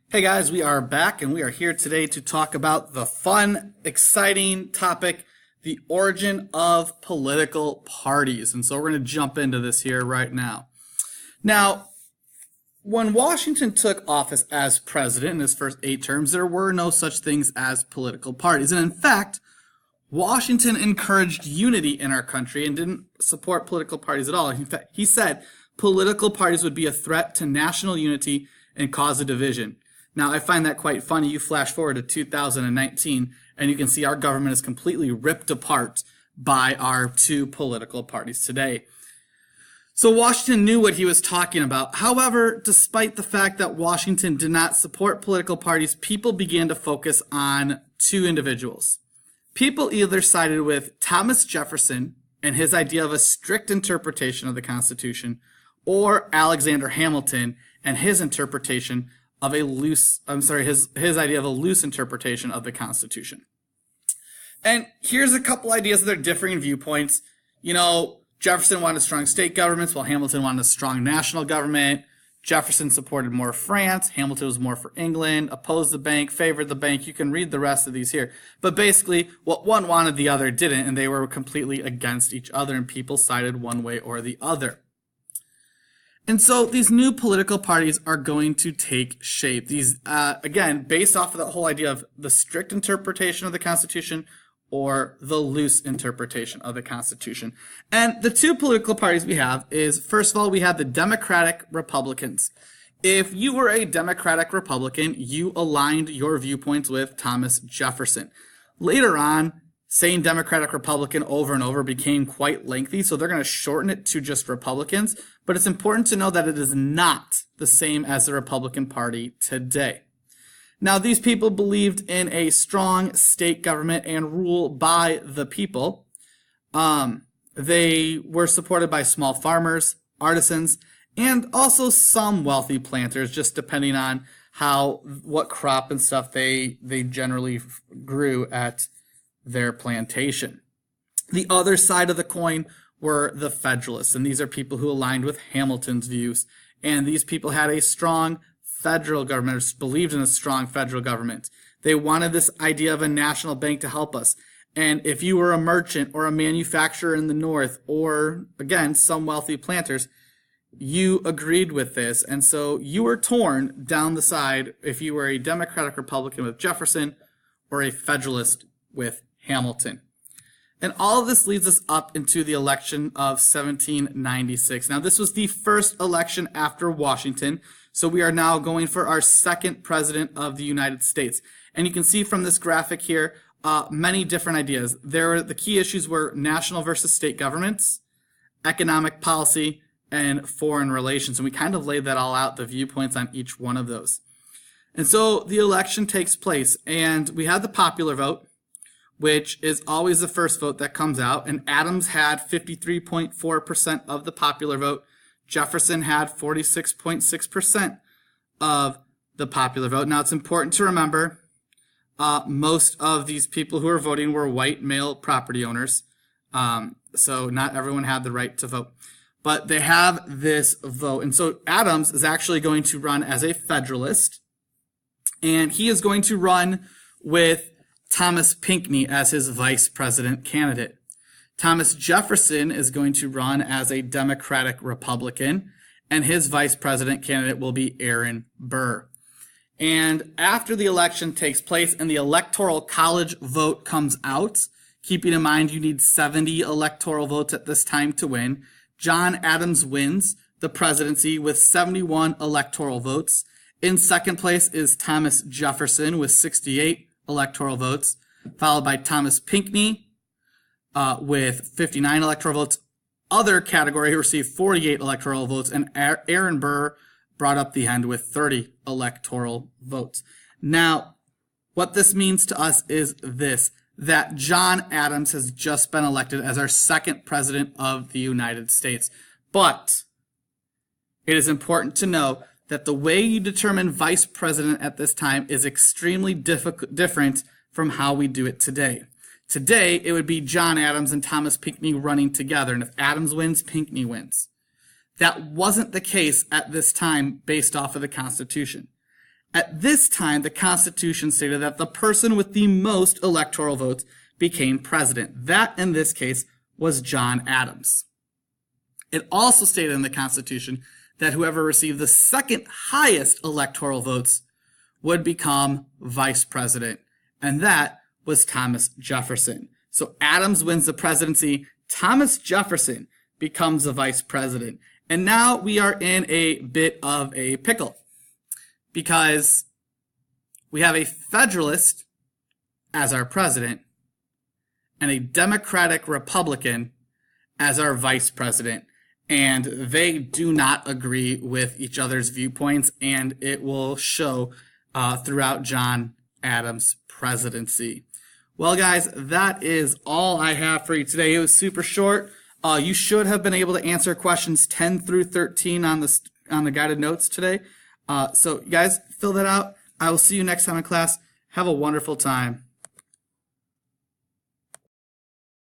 Hey guys, we are back and we are here today to talk about the fun, exciting topic, the origin of political parties. And so we're going to jump into this here right now. Now, when Washington took office as president in his first 8 terms, there were no such things as political parties. And in fact, Washington encouraged unity in our country and didn't support political parties at all. In fact, he said political parties would be a threat to national unity and cause a division. Now, I find that quite funny. You flash forward to 2019, and you can see our government is completely ripped apart by our two political parties today. So Washington knew what he was talking about. However, despite the fact that Washington did not support political parties, people began to focus on two individuals. People either sided with Thomas Jefferson and his idea of a strict interpretation of the Constitution, or Alexander Hamilton and his interpretation of his idea of a loose interpretation of the Constitution. And here's a couple ideas of their differing viewpoints. Jefferson wanted strong state governments, while Hamilton wanted a strong national government. Jefferson supported more France. Hamilton was more for England, opposed the bank, favored the bank. You can read the rest of these here. But basically, what one wanted, the other didn't, and they were completely against each other, and people sided one way or the other. And so these new political parties are going to take shape. These, again, based off of the whole idea of the strict interpretation of the Constitution or the loose interpretation of the Constitution. And the two political parties we have is, first of all, we have the Democratic Republicans. If you were a Democratic Republican, you aligned your viewpoints with Thomas Jefferson. Later on, saying Democratic Republican over and over became quite lengthy, so they're going to shorten it to just Republicans. But it's important to know that it is not the same as the Republican Party today. Now, these people believed in a strong state government and rule by the people. They were supported by small farmers, artisans, and also some wealthy planters, just depending on what crop and stuff they generally grew at their plantation. The other side of the coin were the Federalists, and these are people who aligned with Hamilton's views. And these people had a strong federal government, or believed in a strong federal government. They wanted this idea of a national bank to help us. And if you were a merchant or a manufacturer in the North, or again, some wealthy planters, you agreed with this. And so you were torn down the side if you were a Democratic Republican with Jefferson or a Federalist with Hamilton. And all of this leads us up into the election of 1796. Now, this was the first election after Washington, so we are now going for our second president of the United States. And you can see from this graphic here many different ideas. The key issues were national versus state governments, economic policy, and foreign relations. And we kind of laid that all out, the viewpoints on each one of those. And so the election takes place, and we have the popular vote, which is always the first vote that comes out. And Adams had 53.4% of the popular vote. Jefferson had 46.6% of the popular vote. Now, it's important to remember most of these people who are voting were white male property owners. So not everyone had the right to vote. But they have this vote. And so Adams is actually going to run as a Federalist. And he is going to run with Thomas Pinckney as his vice president candidate. Thomas Jefferson is going to run as a Democratic Republican, and his vice president candidate will be Aaron Burr. And after the election takes place and the Electoral College vote comes out, keeping in mind you need 70 electoral votes at this time to win, John Adams wins the presidency with 71 electoral votes. In second place is Thomas Jefferson with 68 electoral votes, followed by Thomas Pinckney with 59 electoral votes. Other category received 48 electoral votes, and Aaron Burr brought up the end with 30 electoral votes. Now, what this means to us is this, that John Adams has just been elected as our second president of the United States. But it is important to know that the way you determine vice president at this time is extremely different from how we do it today. Today, it would be John Adams and Thomas Pinckney running together, and if Adams wins, Pinckney wins. That wasn't the case at this time based off of the Constitution. At this time, the Constitution stated that the person with the most electoral votes became president. That, in this case, was John Adams. It also stated in the Constitution that whoever received the second highest electoral votes would become vice president, and that was Thomas Jefferson. So Adams wins the presidency, Thomas Jefferson becomes the vice president. And now we are in a bit of a pickle because we have a Federalist as our president and a Democratic Republican as our vice president. And they do not agree with each other's viewpoints, and it will show throughout John Adams' presidency. Well, guys, that is all I have for you today. It was super short. You should have been able to answer questions 10 through 13 on the guided notes today. So, you guys, fill that out. I will see you next time in class. Have a wonderful time.